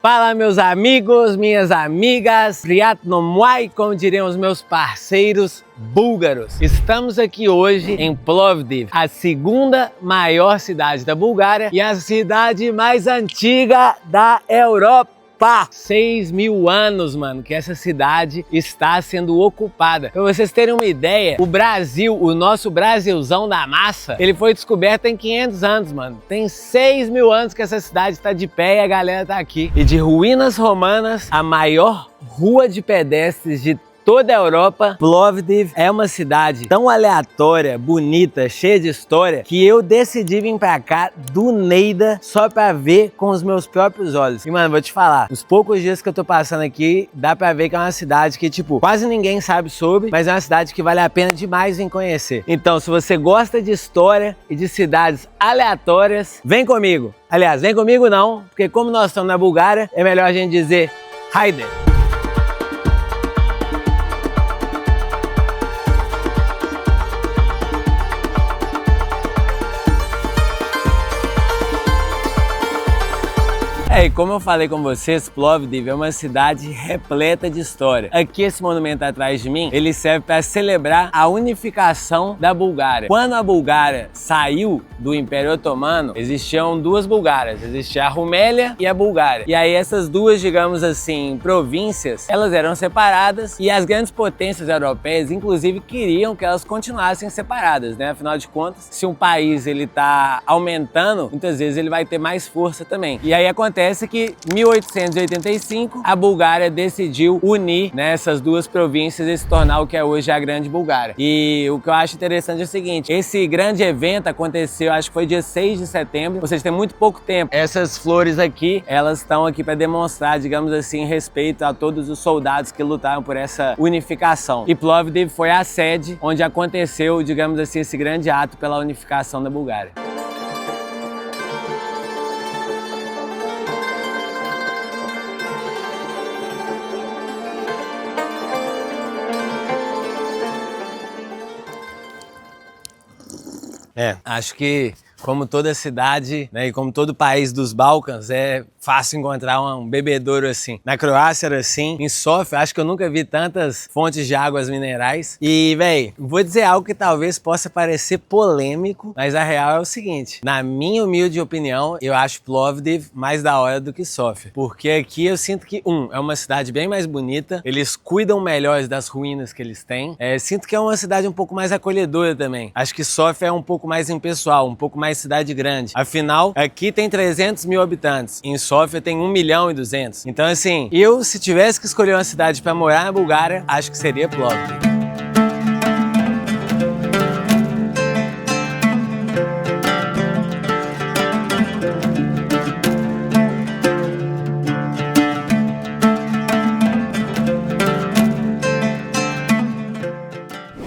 Fala meus amigos, minhas amigas, Priatno Moai, como diriam os meus parceiros búlgaros. Estamos aqui hoje em Plovdiv, a segunda maior cidade da Bulgária e a cidade mais antiga da Europa. 6.000 anos, mano, que essa cidade está sendo ocupada. Pra vocês terem uma ideia, o Brasil, o nosso Brasilzão da massa, ele foi descoberto em 500 anos, mano. Tem 6.000 anos que essa cidade está de pé e a galera tá aqui. E de ruínas romanas, a maior rua de pedestres de toda a Europa, Plovdiv é uma cidade tão aleatória, bonita, cheia de história, que eu decidi vir pra cá do Neida só pra ver com os meus próprios olhos. E mano, vou te falar, os poucos dias que eu tô passando aqui, dá pra ver que é uma cidade que tipo, quase ninguém sabe sobre, mas é uma cidade que vale a pena demais em conhecer. Então, se você gosta de história e de cidades aleatórias, vem comigo. Aliás, vem comigo não, porque como nós estamos na Bulgária, é melhor a gente dizer Haydi. E como eu falei com vocês, Plovdiv é uma cidade repleta de história. Aqui esse monumento atrás de mim, ele serve para celebrar a unificação da Bulgária. Quando a Bulgária saiu do Império Otomano, existiam duas Bulgárias, existia a Rumélia e a Bulgária. E aí essas duas, digamos assim, províncias, elas eram separadas e as grandes potências europeias, inclusive, queriam que elas continuassem separadas, né? Afinal de contas, se um país ele tá aumentando, muitas vezes ele vai ter mais força também. E aí acontece que em 1885 a Bulgária decidiu unir essas duas províncias e se tornar o que é hoje a Grande Bulgária. E o que eu acho interessante é o seguinte, esse grande evento aconteceu, acho que foi dia 6 de setembro, ou seja, tem muito pouco tempo. Essas flores aqui, elas estão aqui para demonstrar, digamos assim, respeito a todos os soldados que lutaram por essa unificação. E Plovdiv foi a sede onde aconteceu, digamos assim, esse grande ato pela unificação da Bulgária. Acho que como toda cidade, né, e como todo país dos Balcãs, é fácil encontrar um bebedouro assim. Na Croácia era assim, em Sofia, acho que eu nunca vi tantas fontes de águas minerais. E, véi, vou dizer algo que talvez possa parecer polêmico, mas a real é o seguinte, na minha humilde opinião, eu acho Plovdiv mais da hora do que Sofia. Porque aqui eu sinto que, é uma cidade bem mais bonita, eles cuidam melhor das ruínas que eles têm. Sinto que é uma cidade um pouco mais acolhedora também. Acho que Sofia é um pouco mais impessoal, um pouco mais cidade grande. Afinal, aqui tem 300 mil habitantes, em Sofia tem 1.200.000. Então assim, eu se tivesse que escolher uma cidade para morar na Bulgária, acho que seria Plovdiv.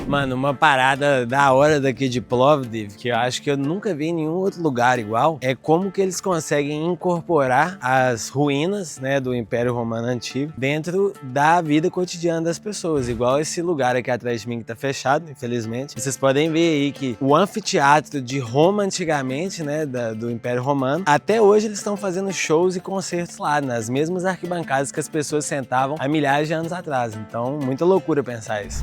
Mano, uma parada da hora daqui de Plovdiv, que eu acho que eu nunca vi em nenhum outro lugar igual, é como que eles conseguem incorporar as ruínas, né, do Império Romano Antigo dentro da vida cotidiana das pessoas, igual esse lugar aqui atrás de mim que tá fechado, infelizmente. Vocês podem ver aí que o anfiteatro de Roma antigamente, né, do Império Romano, até hoje eles estão fazendo shows e concertos lá, nas mesmas arquibancadas que as pessoas sentavam há milhares de anos atrás. Então, muita loucura pensar isso.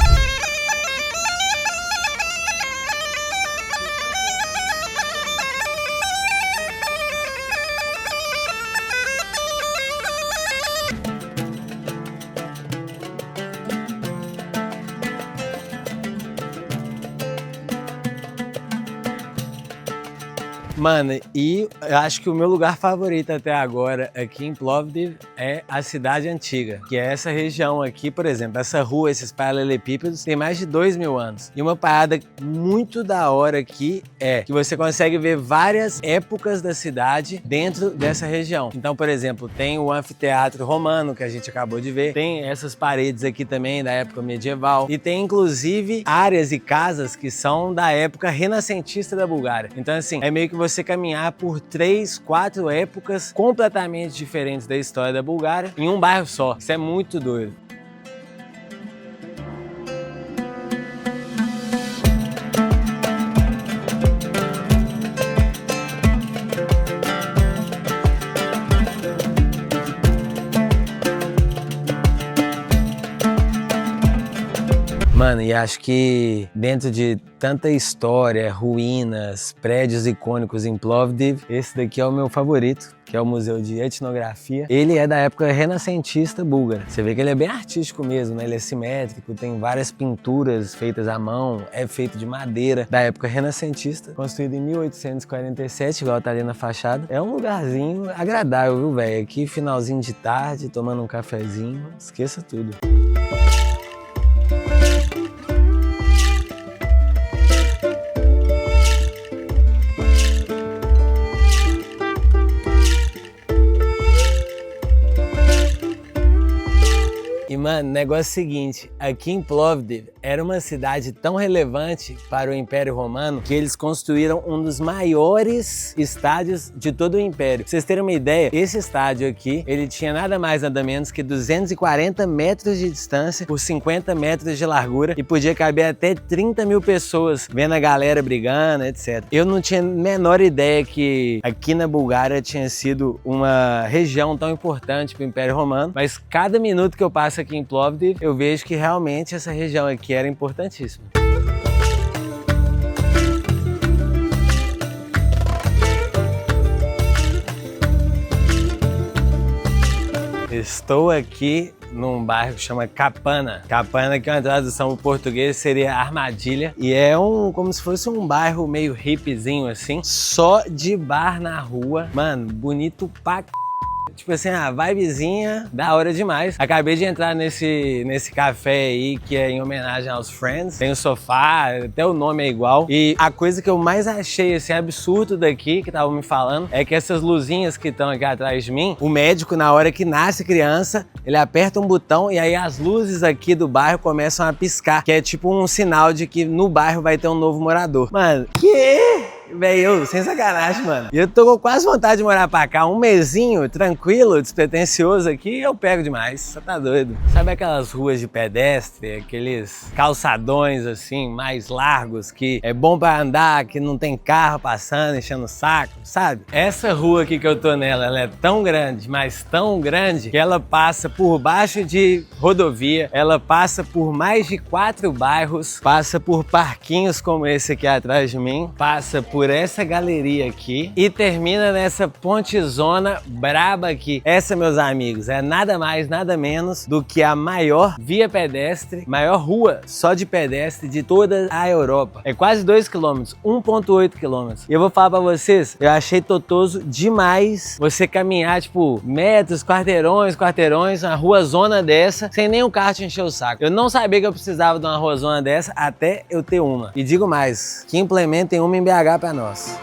Mano, e eu acho que o meu lugar favorito até agora aqui em Plovdiv é a cidade antiga, que é essa região aqui, por exemplo, essa rua, esses paralelepípedos, tem mais de 2.000 anos. E uma parada muito da hora aqui é que você consegue ver várias épocas da cidade dentro dessa região. Então, por exemplo, tem o anfiteatro romano, que a gente acabou de ver, tem essas paredes aqui também da época medieval, e tem inclusive áreas e casas que são da época renascentista da Bulgária. Então, assim, é meio que você caminhar por 3, 4 épocas completamente diferentes da história da Bulgária em um bairro só. Isso é muito doido. Mano, e acho que dentro de tanta história, ruínas, prédios icônicos em Plovdiv, esse daqui é o meu favorito, que é o Museu de Etnografia. Ele é da época renascentista búlgara. Você vê que ele é bem artístico mesmo, né? Ele é simétrico, tem várias pinturas feitas à mão, é feito de madeira da época renascentista, construído em 1847, igual tá ali na fachada. É um lugarzinho agradável, viu, velho? Aqui, finalzinho de tarde, tomando um cafezinho, esqueça tudo. E, mano, negócio é o seguinte, aqui em Plovdiv era uma cidade tão relevante para o Império Romano que eles construíram um dos maiores estádios de todo o Império. Pra vocês terem uma ideia, esse estádio aqui, ele tinha nada mais nada menos que 240 metros de distância por 50 metros de largura e podia caber até 30 mil pessoas vendo a galera brigando, etc. Eu não tinha a menor ideia que aqui na Bulgária tinha sido uma região tão importante para o Império Romano, mas cada minuto que eu passo aqui em Plovdiv, eu vejo que realmente essa região aqui era importantíssima. Estou aqui num bairro que chama Kapana. Kapana, que é uma tradução para o português, seria armadilha. E é como se fosse um bairro meio hippiezinho assim, só de bar na rua. Mano, bonito pra tipo assim, a vibezinha da hora demais. Acabei de entrar nesse café aí, que é em homenagem aos Friends. Tem o sofá, até o nome é igual. E a coisa que eu mais achei, assim, absurdo daqui, que estavam me falando, é que essas luzinhas que estão aqui atrás de mim, o médico, na hora que nasce criança, ele aperta um botão e aí as luzes aqui do bairro começam a piscar, que é tipo um sinal de que no bairro vai ter um novo morador. Mano, que... Véi, sem sacanagem, mano. E eu tô com quase vontade de morar pra cá. Um mesinho, tranquilo, despretensioso aqui, eu pego demais. Você tá doido? Sabe aquelas ruas de pedestre, aqueles calçadões assim, mais largos, que é bom pra andar, que não tem carro passando, enchendo o saco, sabe? Essa rua aqui que eu tô nela, ela é tão grande, mas tão grande, que ela passa por baixo de rodovia, ela passa por mais de 4 bairros, passa por parquinhos como esse aqui atrás de mim, passa por essa galeria aqui e termina nessa pontezona braba aqui. Essa, meus amigos, é nada mais, nada menos do que a maior via pedestre, maior rua só de pedestre de toda a Europa. É quase 2 km, 1,8 km. E eu vou falar pra vocês, eu achei totoso demais você caminhar, tipo, metros, quarteirões, uma rua zona dessa, sem nem o carro te encher o saco. Eu não sabia que eu precisava de uma rua zona dessa até eu ter uma. E digo mais, que implementem uma em BH pra nós.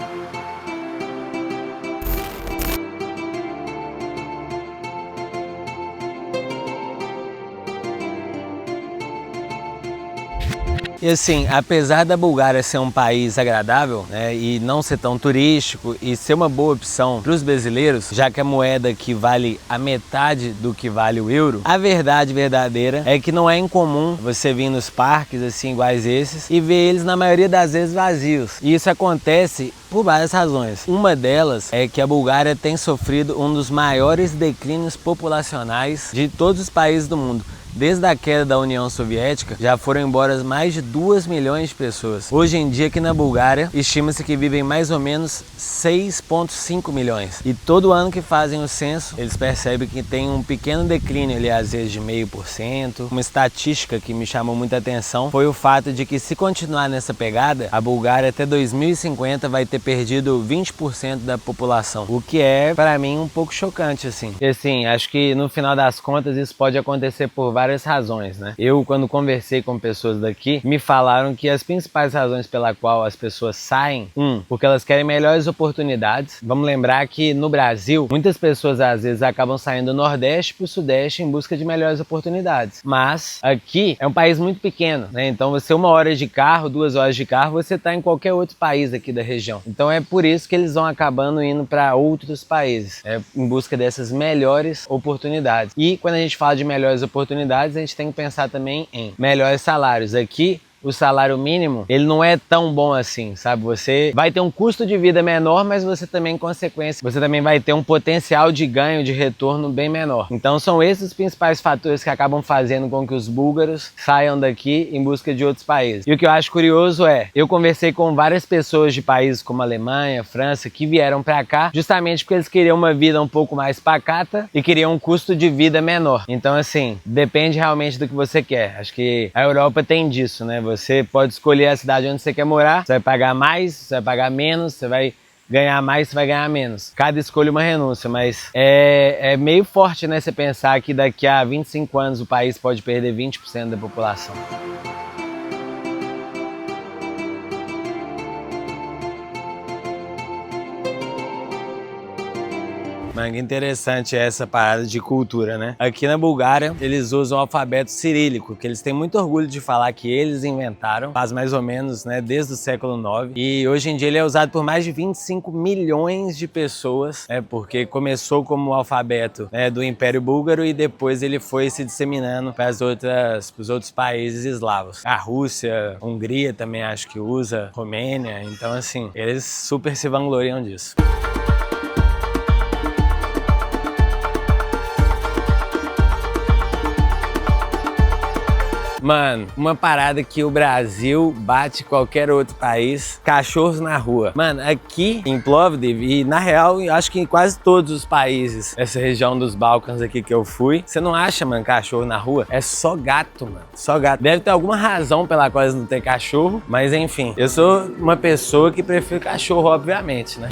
E assim, apesar da Bulgária ser um país agradável, né, e não ser tão turístico e ser uma boa opção para os brasileiros, já que a moeda aqui vale a metade do que vale o euro, a verdade verdadeira é que não é incomum você vir nos parques assim iguais esses e ver eles na maioria das vezes vazios. E isso acontece por várias razões. Uma delas é que a Bulgária tem sofrido um dos maiores declínios populacionais de todos os países do mundo. Desde a queda da União Soviética, já foram embora mais de 2 milhões de pessoas. Hoje em dia, aqui na Bulgária, estima-se que vivem mais ou menos 6,5 milhões. E todo ano que fazem o censo, eles percebem que tem um pequeno declínio ali, às vezes de 0,5%. Uma estatística que me chamou muita atenção foi o fato de que, se continuar nessa pegada, a Bulgária até 2050 vai ter perdido 20% da população. O que é, para mim, um pouco chocante, assim. E assim, acho que no final das contas isso pode acontecer por várias razões, né? Eu, quando conversei com pessoas daqui, me falaram que as principais razões pela qual as pessoas saem, porque elas querem melhores oportunidades. Vamos lembrar que no Brasil, muitas pessoas às vezes acabam saindo do Nordeste para o Sudeste em busca de melhores oportunidades. Mas aqui é um país muito pequeno, né? Então você 1 hora de carro, 2 horas de carro, você está em qualquer outro país aqui da região. Então é por isso que eles vão acabando indo para outros países, em busca dessas melhores oportunidades. E quando a gente fala de melhores oportunidades, a gente tem que pensar também em melhores salários. Aqui, o salário mínimo, ele não é tão bom assim, sabe? Você vai ter um custo de vida menor, mas você também, em consequência, você também vai ter um potencial de ganho, de retorno bem menor. Então são esses os principais fatores que acabam fazendo com que os búlgaros saiam daqui em busca de outros países. E o que eu acho curioso é, eu conversei com várias pessoas de países como Alemanha, França, que vieram pra cá justamente porque eles queriam uma vida um pouco mais pacata e queriam um custo de vida menor. Então assim, depende realmente do que você quer. Acho que a Europa tem disso, né? Você pode escolher a cidade onde você quer morar, você vai pagar mais, você vai pagar menos, você vai ganhar mais, você vai ganhar menos. Cada escolha é uma renúncia, mas é meio forte, né? Você pensar que daqui a 25 anos o país pode perder 20% da população. Mano, que interessante essa parada de cultura, né? Aqui na Bulgária, eles usam o alfabeto cirílico, que eles têm muito orgulho de falar que eles inventaram, faz mais ou menos, né, desde o século IX. E hoje em dia ele é usado por mais de 25 milhões de pessoas, porque começou como o alfabeto, né, do Império Búlgaro e depois ele foi se disseminando para os outros países eslavos. A Rússia, a Hungria também acho que usa, Romênia, então assim, eles super se vangloriam disso. Mano, uma parada que o Brasil bate qualquer outro país, cachorros na rua. Mano, aqui em Plovdiv, e na real, eu acho que em quase todos os países, essa região dos Balcãs aqui que eu fui, você não acha, mano, cachorro na rua? É só gato, mano, só gato. Deve ter alguma razão pela qual eles não tem cachorro, mas enfim, eu sou uma pessoa que prefere cachorro, obviamente, né?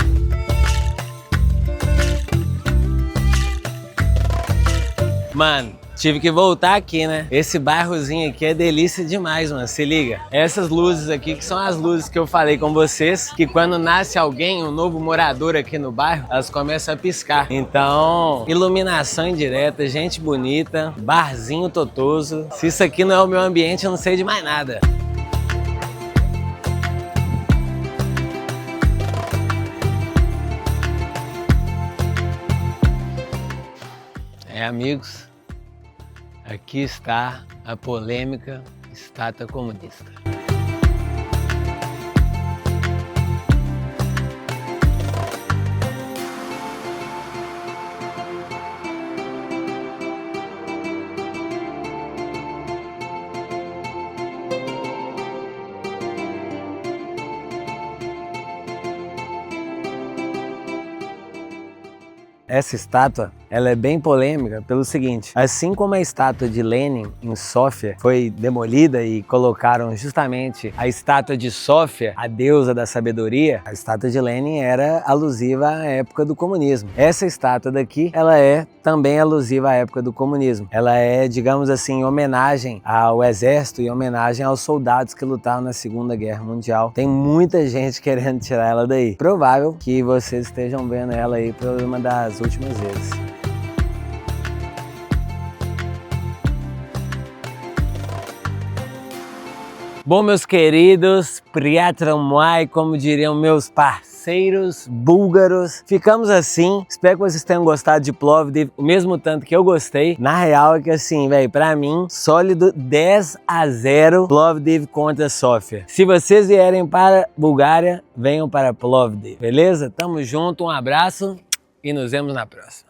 Mano, tive que voltar aqui, né? Esse bairrozinho aqui é delícia demais, mano. Se liga. Essas luzes aqui, que são as luzes que eu falei com vocês, que quando nasce alguém, um novo morador aqui no bairro, elas começam a piscar. Então, iluminação indireta, gente bonita, barzinho totoso. Se isso aqui não é o meu ambiente, eu não sei de mais nada. Amigos, aqui está a polêmica estátua comunista. Essa estátua, ela é bem polêmica pelo seguinte, assim como a estátua de Lenin em Sófia foi demolida e colocaram justamente a estátua de Sófia, a deusa da sabedoria, a estátua de Lenin era alusiva à época do comunismo. Essa estátua daqui, ela é também alusiva à época do comunismo. Ela é, digamos assim, em homenagem ao exército e homenagem aos soldados que lutaram na Segunda Guerra Mundial. Tem muita gente querendo tirar ela daí. Provável que vocês estejam vendo ela aí por uma das últimas vezes. Bom, meus queridos, Priatra Muay, como diriam meus parceiros búlgaros, ficamos assim. Espero que vocês tenham gostado de Plovdiv, o mesmo tanto que eu gostei. Na real é que assim, velho, pra mim, sólido 10-0 Plovdiv contra Sófia. Se vocês vierem para Bulgária, venham para Plovdiv, beleza? Tamo junto, um abraço e nos vemos na próxima.